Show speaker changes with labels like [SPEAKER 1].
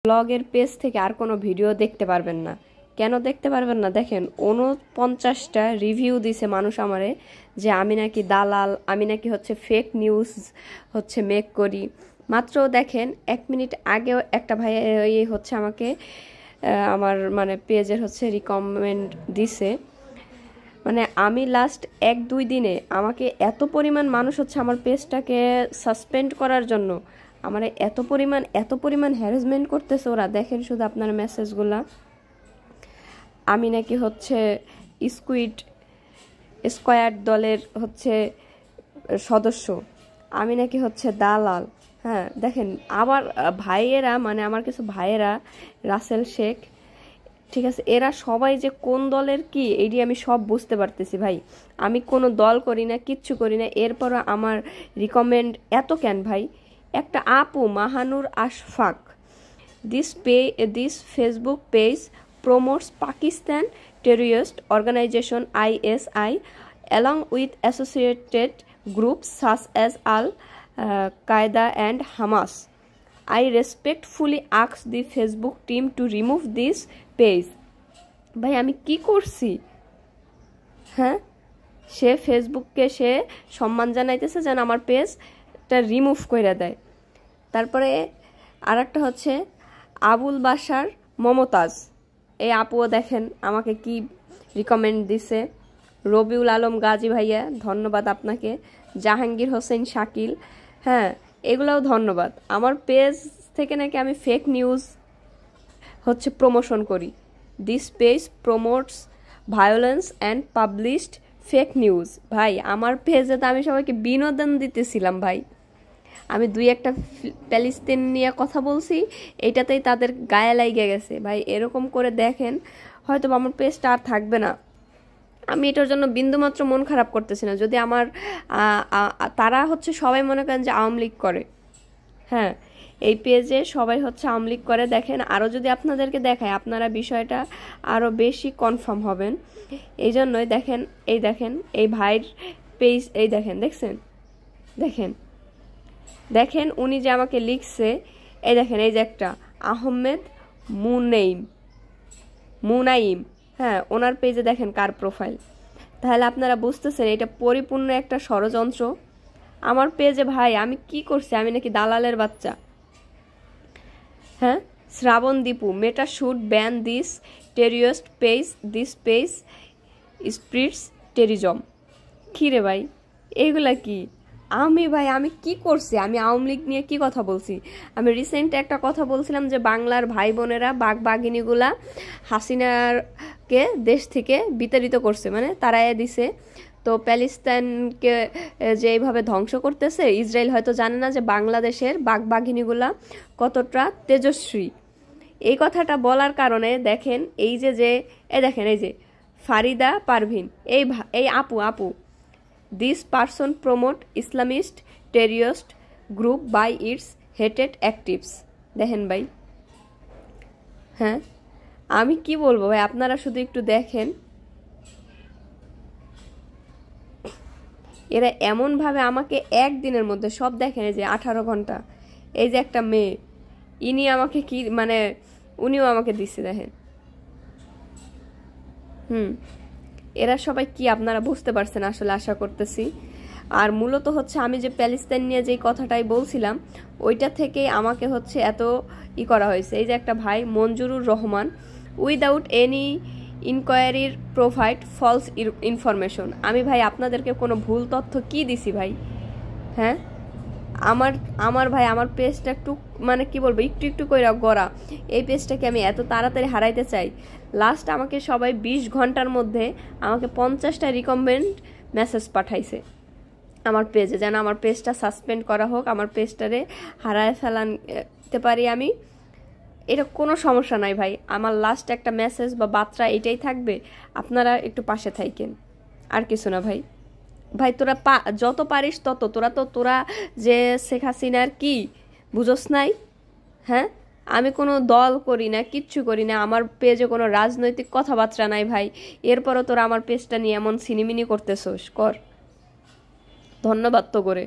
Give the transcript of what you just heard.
[SPEAKER 1] ব্লগের পেজ থেকে আর কোনো ভিডিও দেখতে পারবেন না। কেন দেখতে পারবেন না? দেখেন 49টা রিভিউ দিছে মানুষ আমারে যে আমি নাকি দালাল, আমি নাকি হচ্ছে ফেক নিউজ হচ্ছে মেক করি। মাত্র দেখেন 1 মিনিট আগেও একটা ভাই হচ্ছে আমাকে আমার মানে পেজের হচ্ছে রিকমেন্ড দিছে। মানে আমি লাস্ট 1-2 দিনে আমাকে এত পরিমাণ মানুষ হচ্ছে আমার পেজটাকে সাসপেন্ড করার জন্য আমার এত পরিমাণ হ্যারাসমেন্ট করতেছে ওরা। দেখেন শুধু আপনার মেসেজগুলা, আমি নাকি হচ্ছে স্কোয়াড দলের হচ্ছে সদস্য, আমি নাকি হচ্ছে দালাল। হ্যাঁ দেখেন আমার ভাইয়েরা, মানে আমার কিছু ভাইয়েরা, রাসেল শেখ, ঠিক আছে, এরা সবাই যে কোন দলের কি এইটি আমি সব বুঝতে পারতেছি ভাই। আমি কোনো দল করি না, কিচ্ছু করি না, এরপরও আমার রিকমেন্ড এত কেন ভাই? একটা আপু Mahanur Ashfaq, this Facebook page promotes Pakistan terrorist organization ISI along with associated groups such as Al-Qaeda and Hamas. I respectfully ask the Facebook team to remove this page. ভাই আমি কি করছি? হ্যাঁ, সে ফেসবুককে সে সম্মান জানাইতেছে যেন আমার পেজটা রিমুভ করে দেয়। তারপরে আর একটা হচ্ছে আবুল বাশার মমতাজ, এই আপুও দেখেন আমাকে কি রিকমেন্ড দিছে। রবিউল আলম গাজী ভাইয়া, ধন্যবাদ আপনাকে। জাহাঙ্গীর হোসেন শাকিল, হ্যাঁ এগুলোও ধন্যবাদ। আমার পেজ থেকে নাকি আমি ফেক নিউজ হচ্ছে প্রমোশন করি। This page promotes violence and published fake news. ভাই আমার পেজে তো আমি সবাইকে বিনোদন দিতেছিলাম ভাই। আমি 2-1টা প্যালেস্তাইন নিয়ে কথা বলছি, এইটাতেই তাদের গায়ে লাগিয়ে গেছে ভাই। এরকম করে দেখেন হয়তো আমার পেজটা আর থাকবে না। আমি এটার জন্য বিন্দুমাত্র মন খারাপ করতেছি না। যদি আমার তারা হচ্ছে সবাই মনে করেন যে আওয়ামী লীগ করে, হ্যাঁ এই পেজে সবাই হচ্ছে আওয়ামী লীগ করে। দেখেন আরও যদি আপনাদেরকে দেখায় আপনারা বিষয়টা আরও বেশি কনফার্ম হবেন। এই জন্যই দেখেন এই ভাইয়ের পেজ, এই দেখছেন, দেখেন উনি যে আমাকে লিখছে, এই দেখেন এই যে একটা আহমেদ মুনাইম, হ্যাঁ ওনার পেজে দেখেন কার প্রোফাইল। তাহলে আপনারা বুঝতেছেন এটা পরিপূর্ণ একটা ষড়যন্ত্র আমার পেজে। ভাই আমি কি করছি? আমি নাকি দালালের বাচ্চা? হ্যাঁ, Shraban Dipu, Meta should ban this terrorist page, this page spreads terrorism. কী রে ভাই এইগুলা কি? আমি কি করছি? আমি আওয়ামী লীগ নিয়ে কি কথা বলছি? আমি রিসেন্ট একটা কথা বলছিলাম যে বাংলার ভাই বোনেরা বাঘিনীগুলা হাসিনাকে দেশ থেকে বিতাড়িত করছে, মানে তারাই দিছে। তো প্যালেস্তাইনকে যে এইভাবে ধ্বংস করতেছে, ইসরায়েল হয়তো জানে না যে বাংলাদেশের বাঘিনীগুলা কতটা তেজস্বী। এই কথাটা বলার কারণে দেখেন এই যে দেখেন এই যে ফারিদা পারভিন, এই আপু, this person promote Islamist terrorist group by its hated actives. দেখেন ভাই, হ্যাঁ আমি কি বলবো ভাই, আপনারা শুধু একটু দেখেন। এরা এমনভাবে আমাকে একদিনের মধ্যে সব, দেখেন এই যে 18 ঘন্টা, এই যে একটা মেয়ে, ইনি আমাকে কি মানে উনিও আমাকে দিচ্ছে দেখেন। এরা সবাই কি আপনারা বুঝতে পারছেন আসলে, আশা করতেছি। আর মূলত হচ্ছে আমি যে প্যালেস্তাইন নিয়ে যেই কথাটাই বলছিলাম ওইটা থেকেই আমাকে হচ্ছে এত করা হয়েছে। এই যে একটা ভাই মঞ্জুরুর রহমান, উইদাউট এনি ইনকোয়ারির প্রোভাইড ফলস ইনফরমেশন। আমি ভাই আপনাদেরকে কোনো ভুল তথ্য কি দিছি ভাই? হ্যাঁ আমার ভাই আমার পেজটা একটু মানে কি বলবো একটু করে গড়া। এই পেজটাকে আমি এত তাড়াতাড়ি হারাইতে চাই? লাস্ট আমাকে সবাই 20 ঘন্টার মধ্যে আমাকে 50টা রিকমেন্ড মেসেজ পাঠাইছে আমার পেজে, যেন আমার পেজটা সাসপেন্ড করা হোক, আমার পেজটারে হারায় ফেলাতে পারি আমি। এটা কোনো সমস্যা নাই ভাই, আমার লাস্ট একটা মেসেজ বা বার্তা এটাই থাকবে, আপনারা একটু পাশে থাকেন, আর কিছু না ভাই। তোরা যত পারিস তত, তোরা যে শেখ হাসিনার কি বুঝোস নাই? হ্যাঁ আমি কোনো দল করি না, কিচ্ছু করি না, আমার পেজে কোনো রাজনৈতিক কথাবার্তা নাই ভাই। এরপরও তোরা আমার পেজটা নিয়ে এমন সিনিমিনি করতেছোস, কর। ধন্যবাদ তো করে।